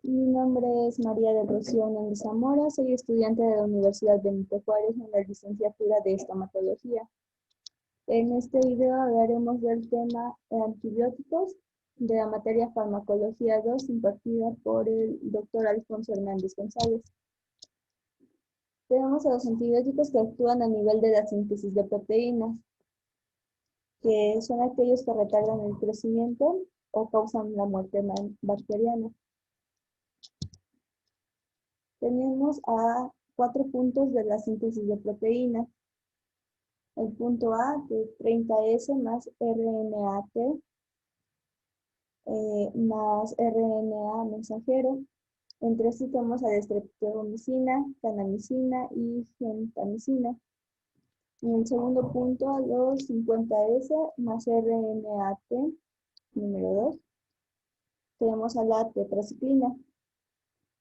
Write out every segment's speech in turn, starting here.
Mi nombre es María del Rocío Hernández Zamora, soy estudiante de la Universidad Benito Juárez en la licenciatura de estomatología. En este video hablaremos del tema antibióticos de la materia Farmacología 2 impartida por el doctor Alfonso Hernández González. Tenemos a los antibióticos que actúan a nivel de la síntesis de proteínas, que son aquellos que retardan el crecimiento o causan la muerte bacteriana. Tenemos a 4 puntos de la síntesis de proteínas. El punto A, que es 30S más RNAT más RNA mensajero. Entre sí tenemos a la streptomicina, kanamicina y gentamicina. En el segundo punto, los 50S más RNAT, número 2, tenemos a la tetraciclina.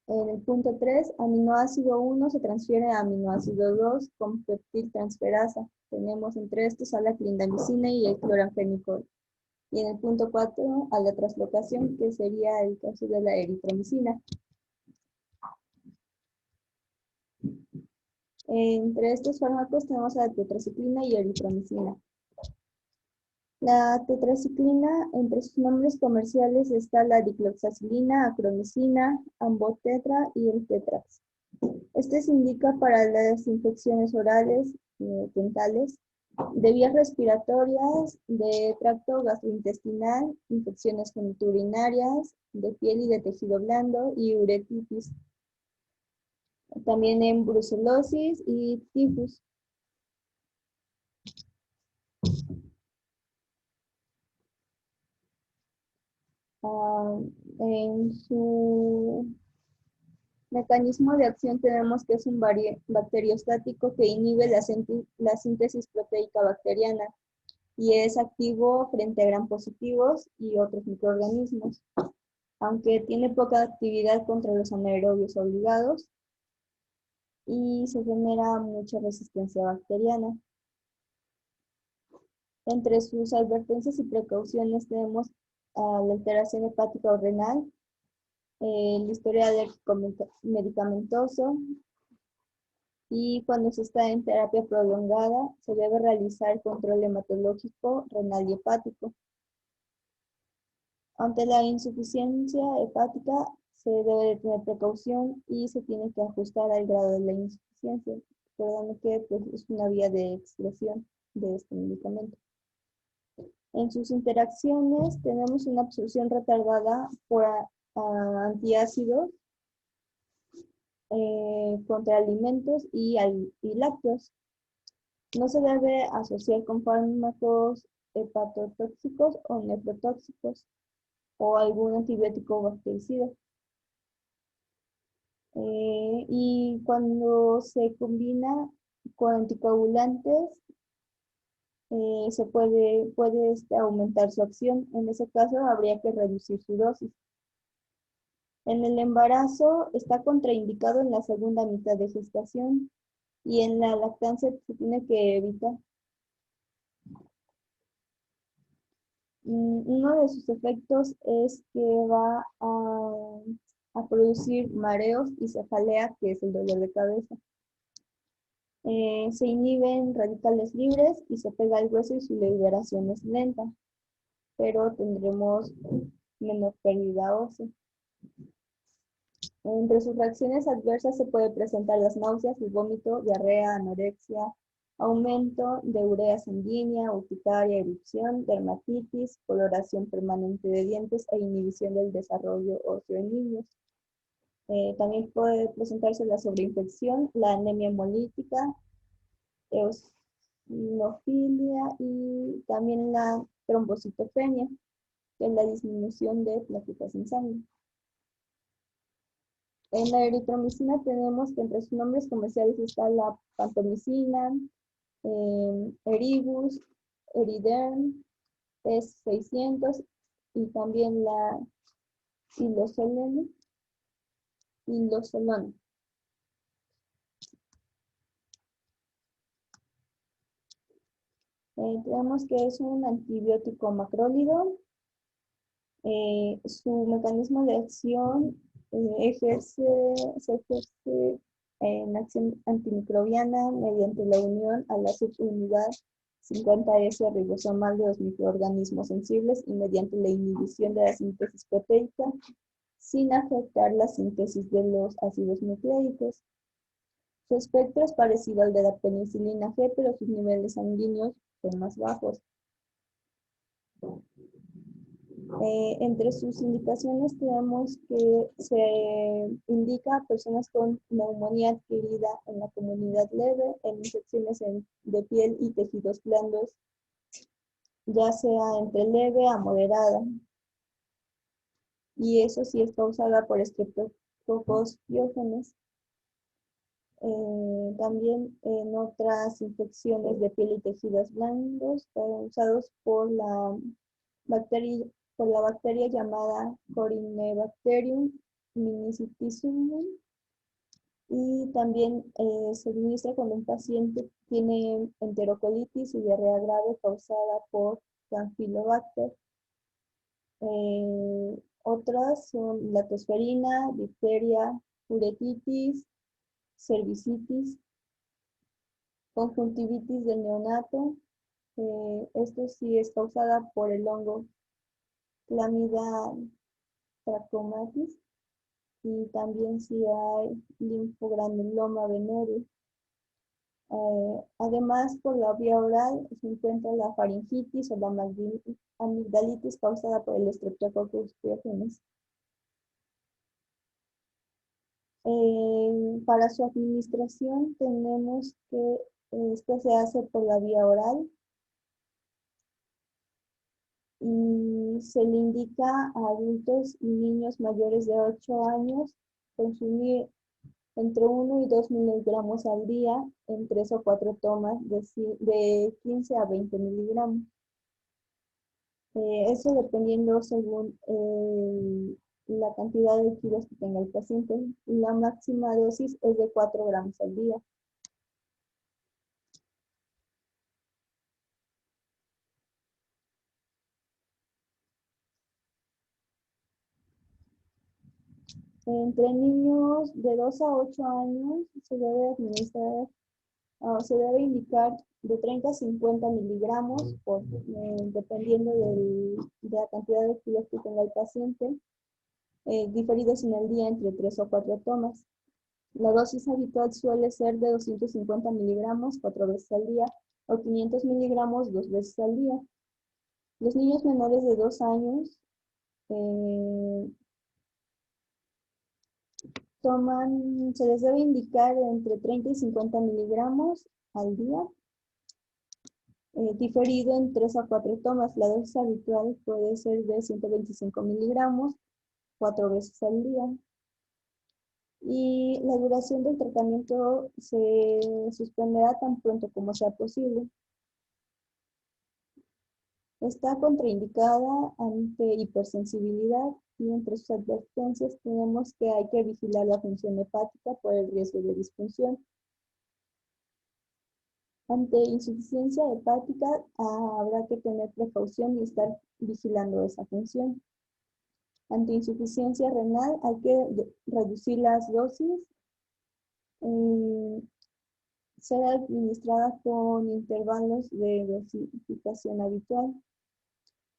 En el punto 3, aminoácido 1 se transfiere a aminoácido 2 con peptiltransferasa. Tenemos entre estos a la clindamicina y el cloramfenicol. Y en el punto 4, a la translocación, que sería el caso de la eritromicina. Entre estos fármacos tenemos a la tetraciclina y eritromicina. La tetraciclina, entre sus nombres comerciales está la dicloxacilina, acromicina, ambotetra y el tetrax. Este se indica para las infecciones orales, dentales, de vías respiratorias, de tracto gastrointestinal, infecciones genitourinarias, de piel y de tejido blando y uretitis. También en brucelosis y tifus. En su mecanismo de acción tenemos que es un bacteriostático que inhibe la síntesis proteica bacteriana y es activo frente a gram positivos y otros microorganismos, aunque tiene poca actividad contra los anaerobios obligados y se genera mucha resistencia bacteriana. Entre sus advertencias y precauciones tenemos la alteración hepática o renal, el historial alérgico medicamentoso, y cuando se está en terapia prolongada se debe realizar el control hematológico renal y hepático. Ante la insuficiencia hepática se debe de tener precaución y se tiene que ajustar al grado de la insuficiencia, recordando que pues, es una vía de excreción de este medicamento. En sus interacciones tenemos una absorción retardada por antiácidos contra alimentos y lácteos. No se debe asociar con fármacos hepatotóxicos o nefrotóxicos o algún antibiótico bactericida. Y cuando se combina con anticoagulantes, se puede aumentar su acción. En ese caso habría que reducir su dosis. En el embarazo está contraindicado en la segunda mitad de gestación y en la lactancia se tiene que evitar. Uno de sus efectos es que va a producir mareos y cefalea, que es el dolor de cabeza. Se inhiben radicales libres y se pega al hueso y su liberación es lenta, pero tendremos menor pérdida ósea. Entre sus reacciones adversas se puede presentar las náuseas, el vómito, diarrea, anorexia, aumento de urea sanguínea, urticaria, erupción, dermatitis, coloración permanente de dientes e inhibición del desarrollo óseo en niños. También puede presentarse la sobreinfección, la anemia hemolítica, eosinofilia y también la trombocitopenia, que es la disminución de plaquetas en sangre. En la eritromicina tenemos que entre sus nombres comerciales está la pantomicina, Eribus, Eriderm, S600 y también la ilosolona. Tenemos que es un antibiótico macrólido. Su mecanismo de acción se ejerce en acción antimicrobiana mediante la unión a la subunidad 50S ribosomal de los microorganismos sensibles y mediante la inhibición de la síntesis proteica sin afectar la síntesis de los ácidos nucleicos. Su espectro es parecido al de la penicilina G, pero sus niveles sanguíneos son más bajos. Entre sus indicaciones tenemos que se indica a personas con neumonía adquirida en la comunidad leve, en infecciones de piel y tejidos blandos, ya sea entre leve a moderada. Y eso sí es causada por estreptococos piógenes. También en otras infecciones de piel y tejidos blandos causados por la bacteria llamada Corynebacterium minicitissimum, y también se administra cuando un paciente tiene enterocolitis y diarrea grave causada por Campylobacter. Otras son la tosferina, difteria, uretitis, cervicitis, conjuntivitis del neonato. Esto sí es causada por el hongo Clamida trachomatis, y también si hay linfogranuloma venérea. Además, por la vía oral se encuentra la faringitis o la amigdalitis causada por el Streptococcus pyogenes. Para su administración tenemos que esto se hace por la vía oral y se le indica a adultos y niños mayores de 8 años consumir entre 1 y 2 miligramos al día en 3 o 4 tomas de 15 a 20 miligramos. Eso dependiendo según la cantidad de kilos que tenga el paciente. La máxima dosis es de 4 gramos al día. Entre niños de 2 a 8 años se debe administrar, se debe indicar de 30 a 50 miligramos, dependiendo de la cantidad de kilos que tenga el paciente, diferidos en el día entre 3 o 4 tomas. La dosis habitual suele ser de 250 miligramos 4 veces al día o 500 miligramos 2 veces al día. Los niños menores de 2 años se les debe indicar entre 30 y 50 miligramos al día, diferido en 3 a 4 tomas. La dosis habitual puede ser de 125 miligramos 4 veces al día. Y la duración del tratamiento se suspenderá tan pronto como sea posible. Está contraindicada ante hipersensibilidad, y entre sus advertencias tenemos que hay que vigilar la función hepática por el riesgo de disfunción. Ante insuficiencia hepática habrá que tener precaución y estar vigilando esa función. Ante insuficiencia renal hay que reducir las dosis, ser administrada con intervalos de dosificación habitual,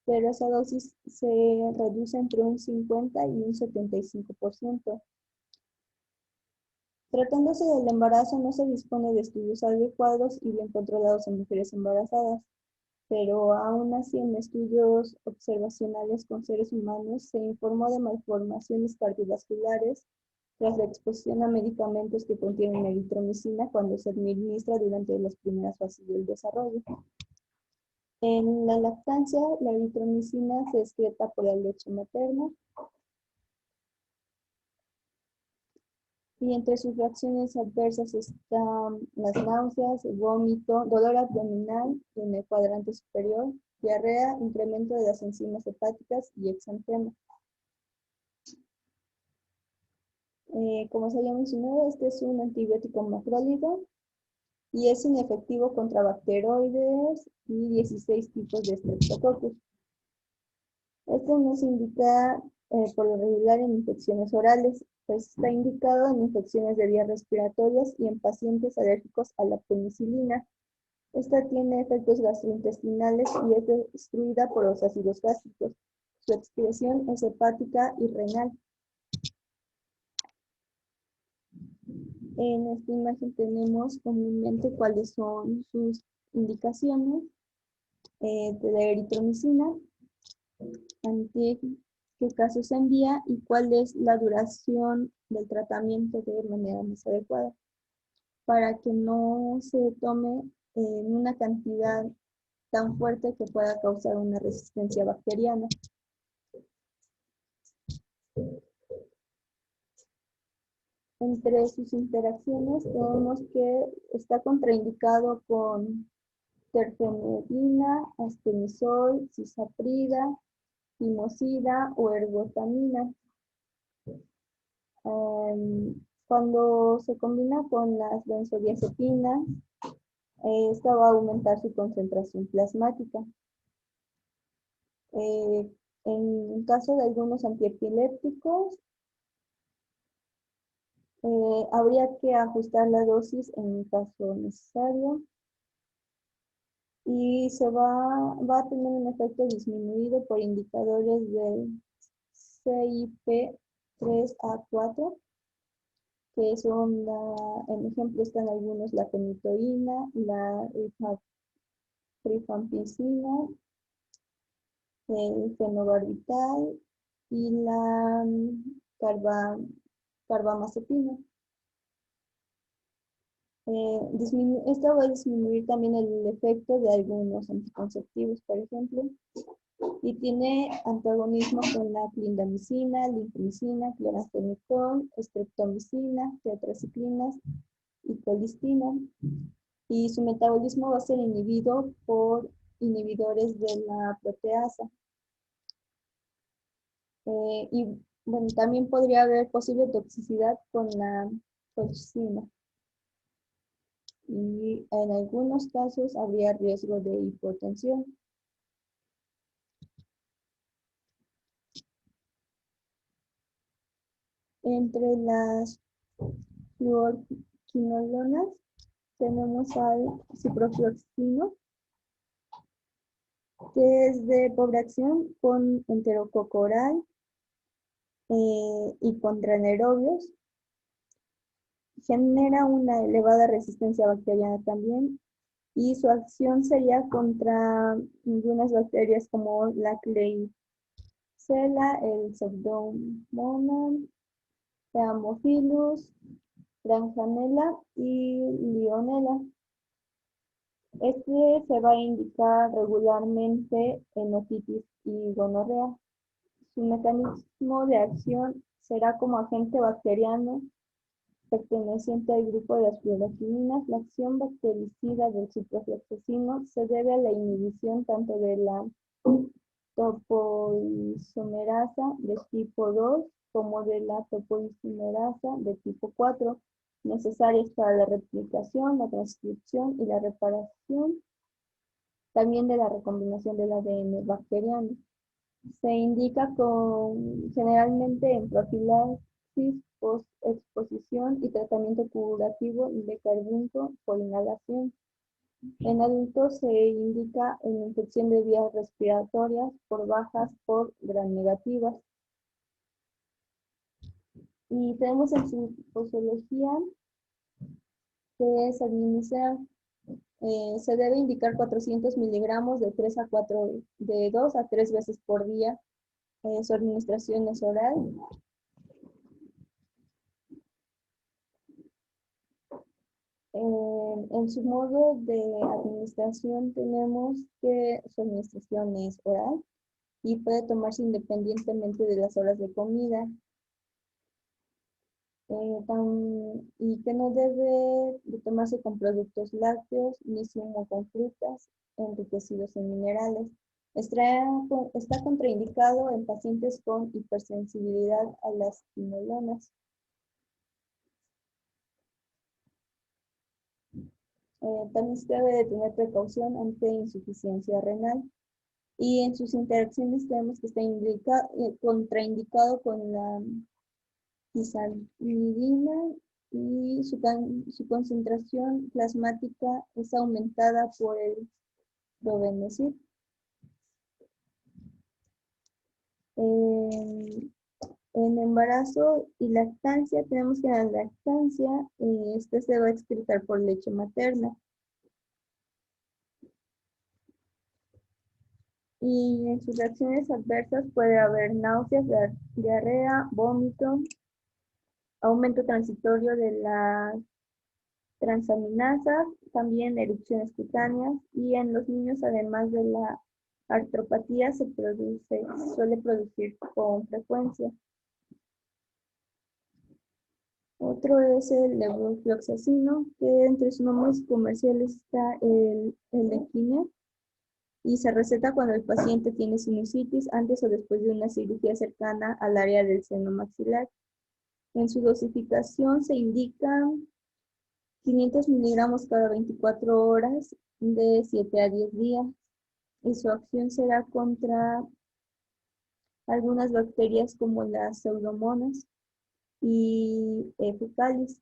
pero esa dosis se reduce entre un 50 y un 75%. Tratándose del embarazo, no se dispone de estudios adecuados y bien controlados en mujeres embarazadas, pero aún así en estudios observacionales con seres humanos se informó de malformaciones cardiovasculares tras la exposición a medicamentos que contienen eritromicina cuando se administra durante las primeras fases del desarrollo. En la lactancia, la eritromicina se excreta por la leche materna, y entre sus reacciones adversas están las náuseas, el vómito, dolor abdominal en el cuadrante superior, diarrea, incremento de las enzimas hepáticas y exantema. Como se había mencionado, este es un antibiótico macrólido y es inefectivo contra bacteroides y 16 tipos de Streptococcus. Este nos indica por lo regular en infecciones orales, pues está indicado en infecciones de vías respiratorias y en pacientes alérgicos a la penicilina. Esta tiene efectos gastrointestinales y es destruida por los ácidos gástricos. Su excreción es hepática y renal. En esta imagen tenemos comúnmente cuáles son sus indicaciones de la eritromicina, ante qué casos se envía y cuál es la duración del tratamiento de manera más adecuada, para que no se tome en una cantidad tan fuerte que pueda causar una resistencia bacteriana. Entre sus interacciones tenemos que está contraindicado con terfenedina, astenisol, cisaprida, timosina o ergotamina. Cuando se combina con las benzodiazepinas, esta va a aumentar su concentración plasmática. En caso de algunos antiepilépticos, habría que ajustar la dosis en caso necesario y va a tener un efecto disminuido por indicadores del CIP3A4, que son, en ejemplo están algunos, la fenitoína, la rifampicina, el fenobarbital y la carbamazepina. Esto va a disminuir también el efecto de algunos anticonceptivos, por ejemplo, y tiene antagonismo con la clindamicina, lincomicina, cloranfenicol, streptomicina, tetraciclinas y colistina, y su metabolismo va a ser inhibido por inhibidores de la proteasa. Y bueno, también podría haber posible toxicidad con la colchicina. Y en algunos casos habría riesgo de hipotensión. Entre las fluorquinolonas tenemos al ciprofloxacino, que es de pobre acción con enterococo oral y contra anaerobios. Genera una elevada resistencia bacteriana también, y su acción sería contra algunas bacterias como la Klebsiella, el Pseudomonas, Haemophilus, Granjanella y Lionella. Este se va a indicar regularmente en otitis y gonorrea. Su mecanismo de acción será como agente bacteriano perteneciente al grupo de las fluoroquininas. La acción bactericida del ciprofloxacino se debe a la inhibición tanto de la topoisomerasa de tipo 2 como de la topoisomerasa de tipo 4, necesarias para la replicación, la transcripción y la reparación, también de la recombinación del ADN bacteriano. Se indica generalmente en profilaxis, post-exposición y tratamiento curativo de carbunco por inhalación. En adultos se indica en infección de vías respiratorias por bajas por gram negativas. Y tenemos en su posología que se administra, se debe indicar 400 miligramos de 2 a 3 veces por día. Su administración es oral. En su modo de administración tenemos que su administración es oral y puede tomarse independientemente de las horas de comida. Y que no debe de tomarse con productos lácteos ni zumo con frutas enriquecidos en minerales. Está contraindicado en pacientes con hipersensibilidad a las quinolonas. También se debe de tener precaución ante insuficiencia renal. Y en sus interacciones tenemos que está contraindicado con la tizanidina y su concentración plasmática es aumentada por el probenecid. En embarazo y lactancia, tenemos que en la lactancia, este se va a excretar por leche materna. Y en sus reacciones adversas puede haber náuseas, diarrea, vómito, aumento transitorio de las transaminasas, también erupciones cutáneas, y en los niños, además de la artropatía, suele producir con frecuencia. Otro es el levofloxacino, que entre sus nombres comerciales está el Lequine, y se receta cuando el paciente tiene sinusitis antes o después de una cirugía cercana al área del seno maxilar. En su dosificación se indican 500 miligramos cada 24 horas de 7 a 10 días, y su acción será contra algunas bacterias como las pseudomonas y fecalis,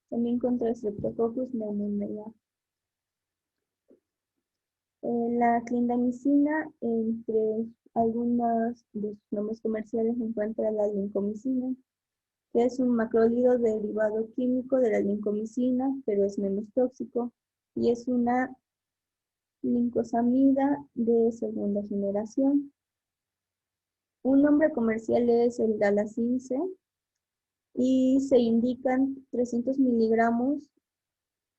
también contra Streptococcus pneumoniae. La clindamicina, entre algunos de sus nombres comerciales, se encuentra la lincomicina, que es un macrólido derivado químico de la lincomicina, pero es menos tóxico, y es una lincosamida de segunda generación. Un nombre comercial es el Dalacin C, y se indican 300 miligramos,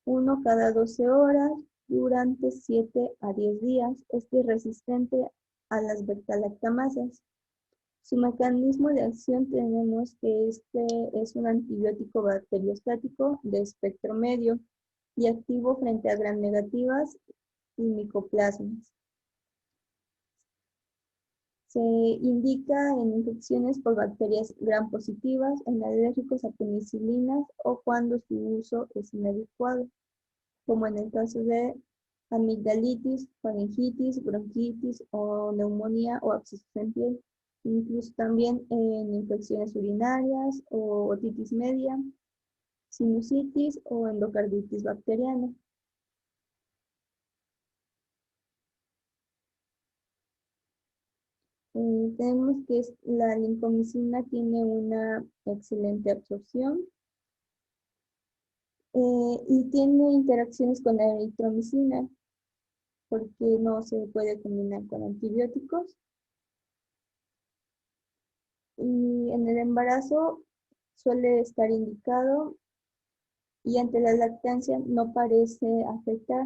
uno cada 12 horas, durante 7 a 10 días. Este es resistente a las beta-lactamasas. Su mecanismo de acción tenemos que este es un antibiótico bacteriostático de espectro medio y activo frente a gram negativas y micoplasmas. Se indica en infecciones por bacterias gram positivas, en alérgicos a penicilinas o cuando su uso es inadecuado, como en el caso de amigdalitis, faringitis, bronquitis o neumonía o abscesos en piel. Incluso también en infecciones urinarias o otitis media, sinusitis o endocarditis bacteriana. Tenemos que la lincomicina tiene una excelente absorción y tiene interacciones con la eritromicina, porque no se puede combinar con antibióticos. Y en el embarazo suele estar indicado, y ante la lactancia no parece afectar.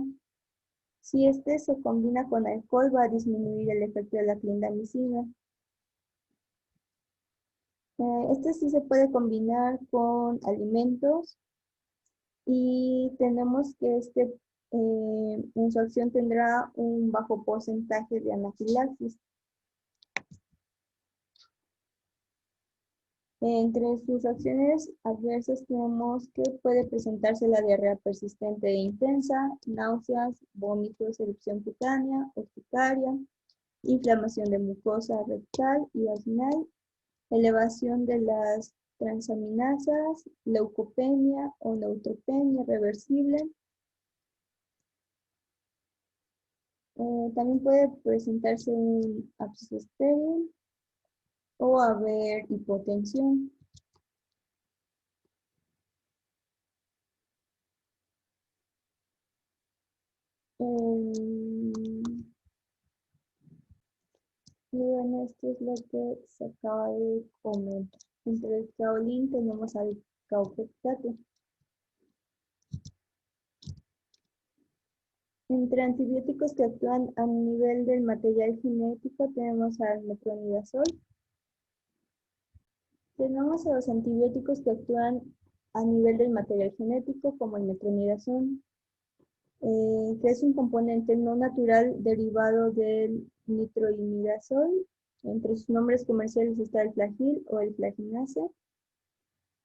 Si este se combina con alcohol, va a disminuir el efecto de la clindamicina. Este sí se puede combinar con alimentos, y tenemos que en su acción tendrá un bajo porcentaje de anafilaxis. Entre sus acciones adversas tenemos que puede presentarse la diarrea persistente e intensa, náuseas, vómitos, erupción cutánea, urticaria, inflamación de mucosa rectal y vaginal, elevación de las transaminasas, leucopenia o neutropenia reversible. También puede presentarse un absceso estéril o haber hipotensión. Y bueno, esto es lo que se acaba de comentar. Entre el caolín tenemos al caupectato. Entre antibióticos que actúan a nivel del material genético tenemos al metronidazol. Tenemos a los antibióticos que actúan a nivel del material genético, como el metronidazol, que es un componente no natural derivado del nitroimidazol. Entre sus nombres comerciales está el Flagyl o el Flaginase.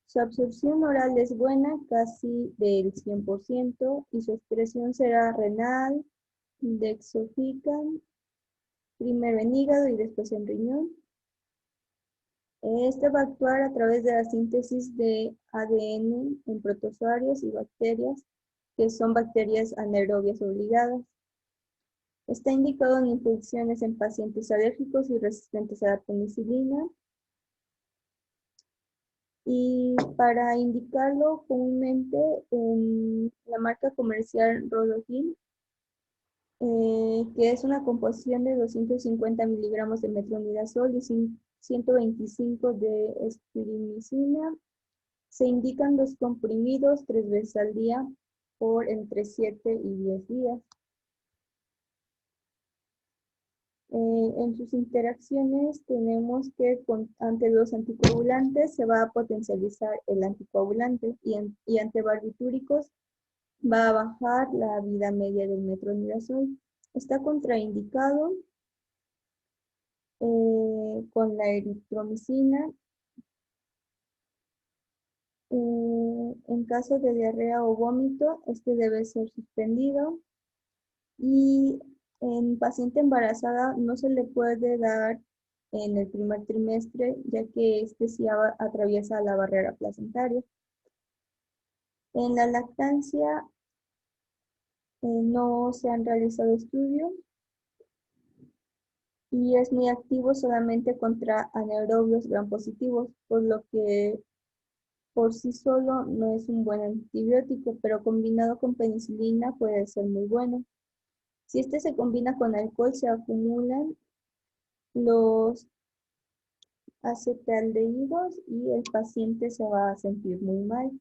Su absorción oral es buena, casi del 100%, y su excreción será renal, dexofican primero en hígado y después en riñón. Este va a actuar a través de la síntesis de ADN en protozoarios y bacterias, que son bacterias anaerobias obligadas. Está indicado en infecciones en pacientes alérgicos y resistentes a la penicilina. Y para indicarlo comúnmente en la marca comercial Rodogil, que es una composición de 250 miligramos de metronidazol y 125 de espirimicina, se indican los comprimidos 3 veces al día por entre 7 y 10 días. En sus interacciones tenemos que ante los anticoagulantes se va a potencializar el anticoagulante y ante barbitúricos va a bajar la vida media del metronidazol. Está contraindicado con la eritromicina en caso de diarrea o vómito. Este debe ser suspendido. Y en paciente embarazada no se le puede dar en el primer trimestre, ya que este sí atraviesa la barrera placentaria. En la lactancia no se han realizado estudios y es muy activo solamente contra anaerobios gram positivos, por lo que por sí solo no es un buen antibiótico, pero combinado con penicilina puede ser muy bueno. Si este se combina con alcohol, se acumulan los acetaldehídos y el paciente se va a sentir muy mal.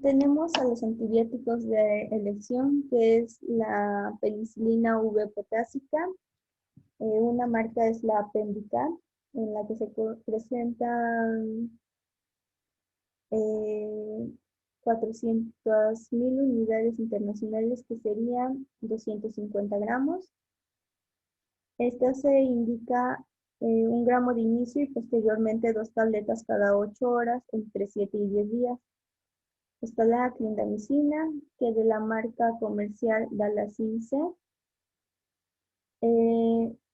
Tenemos a los antibióticos de elección, que es la penicilina V potásica. Una marca es la Pendica, en la que se presentan 400.000 unidades internacionales, que serían 250 gramos. Esta se indica 1 gramo de inicio y posteriormente 2 tabletas cada 8 horas, entre 7 y 10 días. Está la clindamicina, que es de la marca comercial Dalacin C.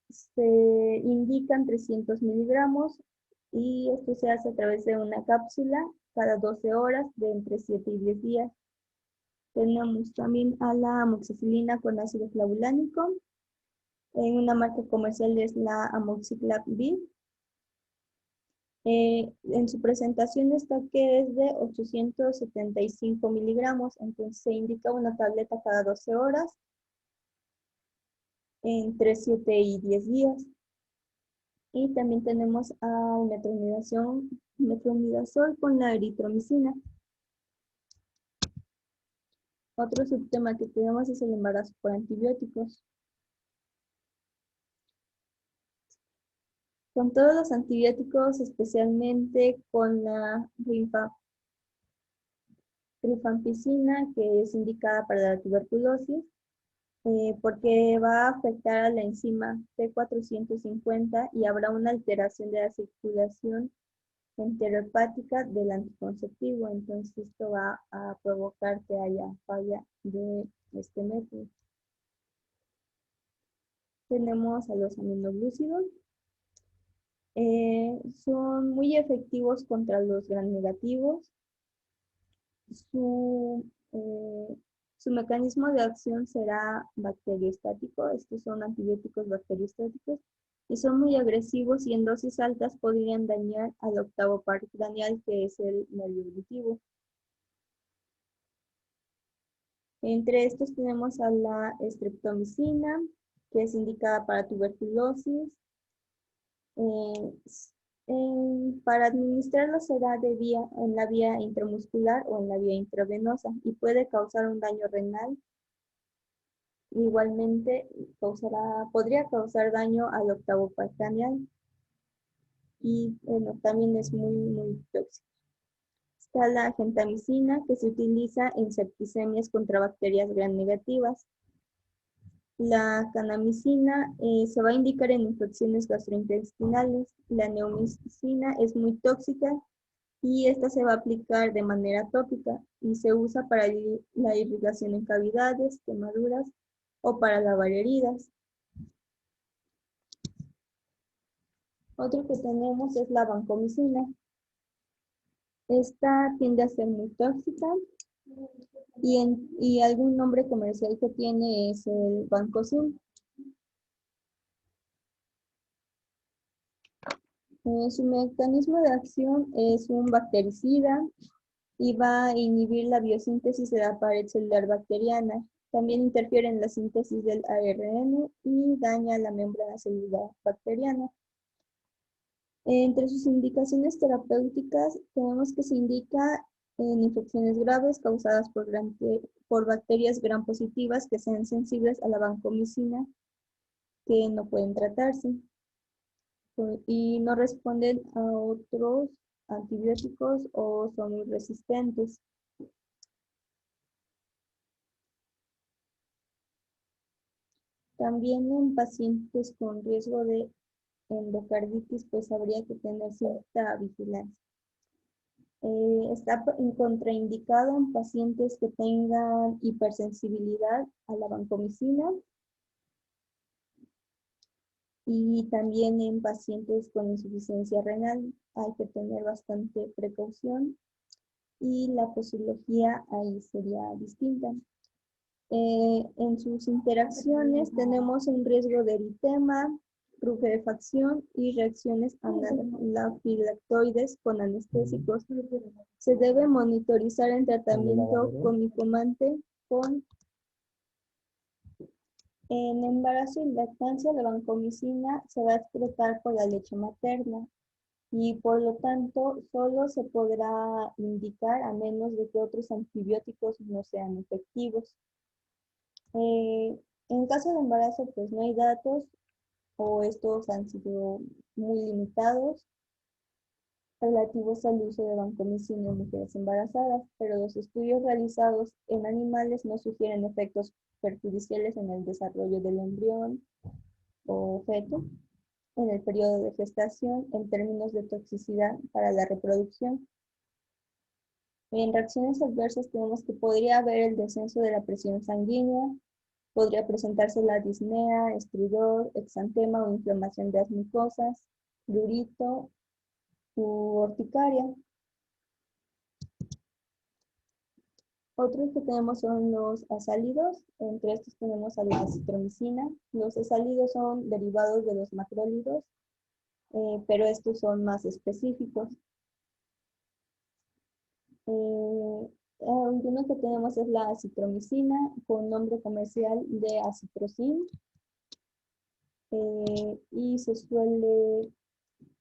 Se indican 300 miligramos y esto se hace a través de una cápsula cada 12 horas de entre 7 y 10 días. Tenemos también a la amoxicilina con ácido flavulánico. En una marca comercial es la Amoxiclap V. En su presentación está que es de 875 miligramos, entonces se indica una tableta cada 12 horas entre 7 y 10 días. Y también tenemos al metronidazol con la eritromicina. Otro subtema que tenemos es el embarazo por antibióticos. Con todos los antibióticos, especialmente con la rifampicina, que es indicada para la tuberculosis, porque va a afectar a la enzima T450 y habrá una alteración de la circulación enterohepática del anticonceptivo. Entonces esto va a provocar que haya falla de este método. Tenemos a los aminoglúcidos. Son muy efectivos contra los gram negativos. Su mecanismo de acción será bacteriostático. Estos son antibióticos bacteriostáticos y son muy agresivos y en dosis altas podrían dañar al octavo par craneal, que es el nervio auditivo. Entre estos tenemos a la streptomicina, que es indicada para tuberculosis. Para administrarlo será en la vía intramuscular o en la vía intravenosa y puede causar un daño renal. Igualmente podría causar daño al octavo par craneal y bueno, también es muy tóxico. Está la gentamicina, que se utiliza en septicemias contra bacterias gram negativas. La kanamicina se va a indicar en infecciones gastrointestinales. La neomicina es muy tóxica y esta se va a aplicar de manera tópica y se usa para la irrigación en cavidades, quemaduras o para lavar heridas. Otro que tenemos es la vancomicina. Esta tiende a ser muy tóxica y algún nombre comercial que tiene es el vancomicin. Su mecanismo de acción es un bactericida y va a inhibir la biosíntesis de la pared celular bacteriana. También interfiere en la síntesis del ARN y daña la membrana celular bacteriana. Entre sus indicaciones terapéuticas tenemos que se indica en infecciones graves causadas por bacterias gram positivas que sean sensibles a la vancomicina, que no pueden tratarse y no responden a otros antibióticos o son muy resistentes. También en pacientes con riesgo de endocarditis, pues habría que tener cierta vigilancia. Está contraindicado en pacientes que tengan hipersensibilidad a la vancomicina y también en pacientes con insuficiencia renal. Hay que tener bastante precaución y la posología ahí sería distinta. En sus interacciones tenemos un riesgo de eritema, rubefacción y reacciones anafilactoides con anestésicos. Se debe monitorizar en tratamiento concomitante con en embarazo y lactancia. La vancomicina se va a excretar por la leche materna y por lo tanto solo se podrá indicar a menos de que otros antibióticos no sean efectivos. En caso de embarazo, pues no hay datos o estos han sido muy limitados relativos al uso de vancomicina en mujeres embarazadas, pero los estudios realizados en animales no sugieren efectos perjudiciales en el desarrollo del embrión o feto en el periodo de gestación en términos de toxicidad para la reproducción. En reacciones adversas tenemos que podría haber el descenso de la presión sanguínea, podría presentarse la disnea, estridor, exantema o inflamación de las mucosas, prurito u urticaria. Otros que tenemos son los azálidos, entre estos tenemos a la acitromicina. Los azálidos son derivados de los macrólidos, pero estos son más específicos. Uno que tenemos es la acitromicina, con nombre comercial de acitrocin, y se suele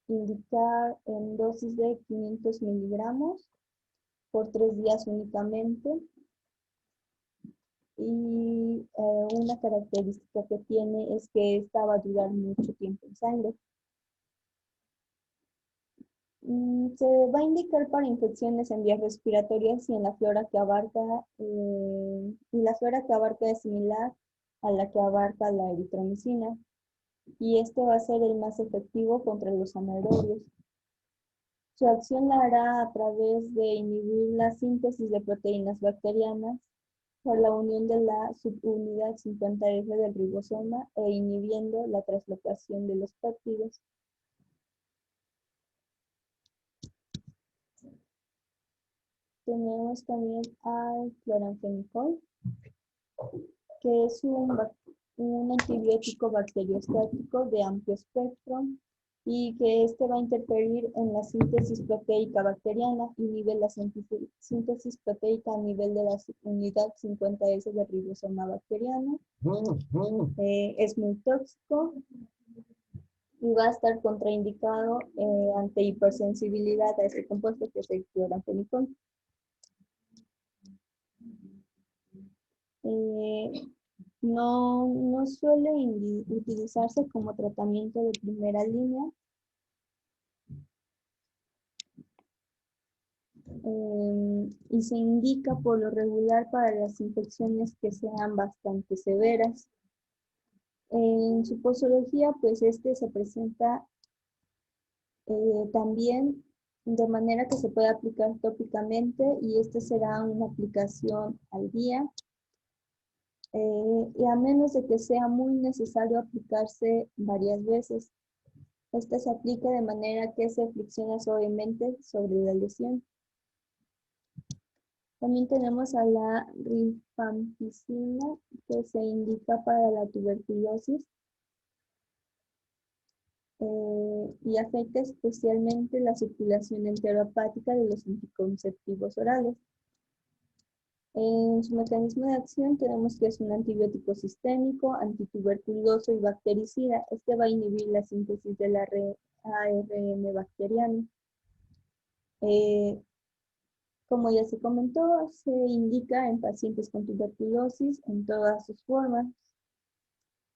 indicar en dosis de 500 miligramos por 3 días únicamente. Y una característica que tiene es que esta va a durar mucho tiempo en sangre. Se va a indicar para infecciones en vías respiratorias y en la flora que abarca, y la flora que abarca es similar a la que abarca la eritromicina, y este va a ser el más efectivo contra los anaerobios. Su acción la hará a través de inhibir la síntesis de proteínas bacterianas por la unión de la subunidad 50F del ribosoma e inhibiendo la translocación de los péptidos. Tenemos también al cloranfenicol, que es un antibiótico bacteriostático de amplio espectro y que este va a interferir en la síntesis proteica bacteriana, inhibe la síntesis proteica a nivel de la unidad 50S del ribosoma bacteriano. Es muy tóxico y va a estar contraindicado ante hipersensibilidad a este compuesto que es el cloranfenicol. No suele utilizarse como tratamiento de primera línea. Y se indica por lo regular para las infecciones que sean bastante severas. En su posología, pues este se presenta también de manera que se puede aplicar tópicamente y esta será una aplicación al día. Y a menos de que sea muy necesario aplicarse varias veces. Esta se aplica de manera que se fricciona suavemente sobre la lesión. También tenemos a la rifampicina, que se indica para la tuberculosis y afecta especialmente la circulación enterohepática de los anticonceptivos orales. En su mecanismo de acción tenemos que es un antibiótico sistémico, antituberculoso y bactericida. Este va a inhibir la síntesis del ARN bacteriano. Como ya se comentó, se indica en pacientes con tuberculosis en todas sus formas,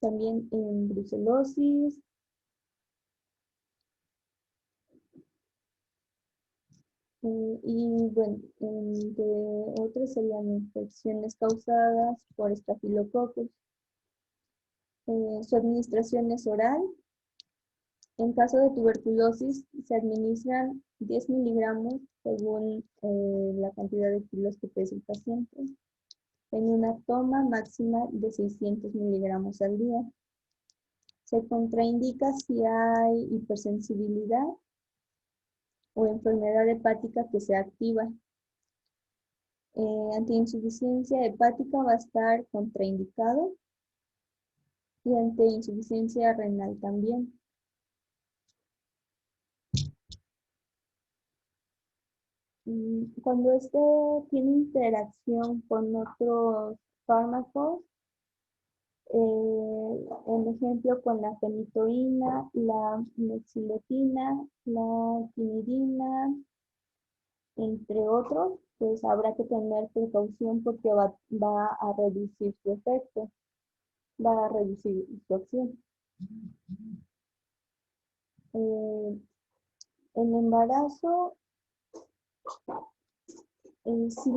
también en brucelosis, y bueno, entre otras serían infecciones causadas por estafilococos. Su administración es oral. En caso de tuberculosis, se administran 10 miligramos según la cantidad de kilos que pesa el paciente, en una toma máxima de 600 miligramos al día. Se contraindica si hay hipersensibilidad o enfermedad hepática que sea activa. Ante insuficiencia hepática va a estar contraindicado y ante insuficiencia renal también. Cuando este tiene interacción con otros fármacos, en ejemplo con la fenitoína, la mexiletina, la quinidina, entre otros, pues habrá que tener precaución porque va a reducir su efecto, va a reducir su acción. El embarazo, si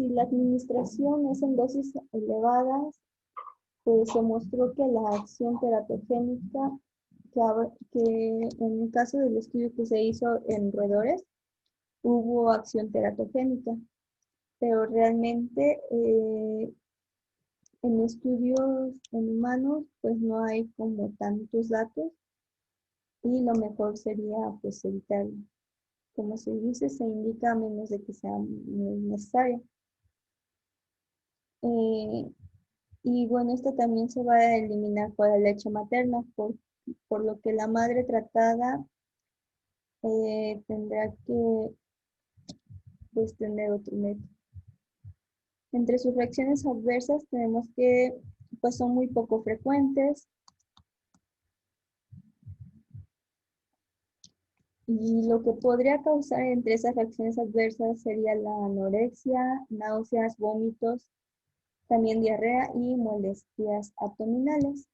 la administración es en dosis elevadas, pues se mostró que la acción teratogénica, que en el caso del estudio que se hizo en roedores, hubo acción teratogénica, pero realmente en estudios en humanos, pues no hay como tantos datos y lo mejor sería pues evitarlo. Como se dice, se indica a menos de que sea muy necesario. Y bueno, esto también se va a eliminar por la leche materna, por lo que la madre tratada tendrá que pues tener otro método. Entre sus reacciones adversas tenemos que pues son muy poco frecuentes y lo que podría causar entre esas reacciones adversas sería la anorexia, náuseas, vómitos, también diarrea y molestias abdominales.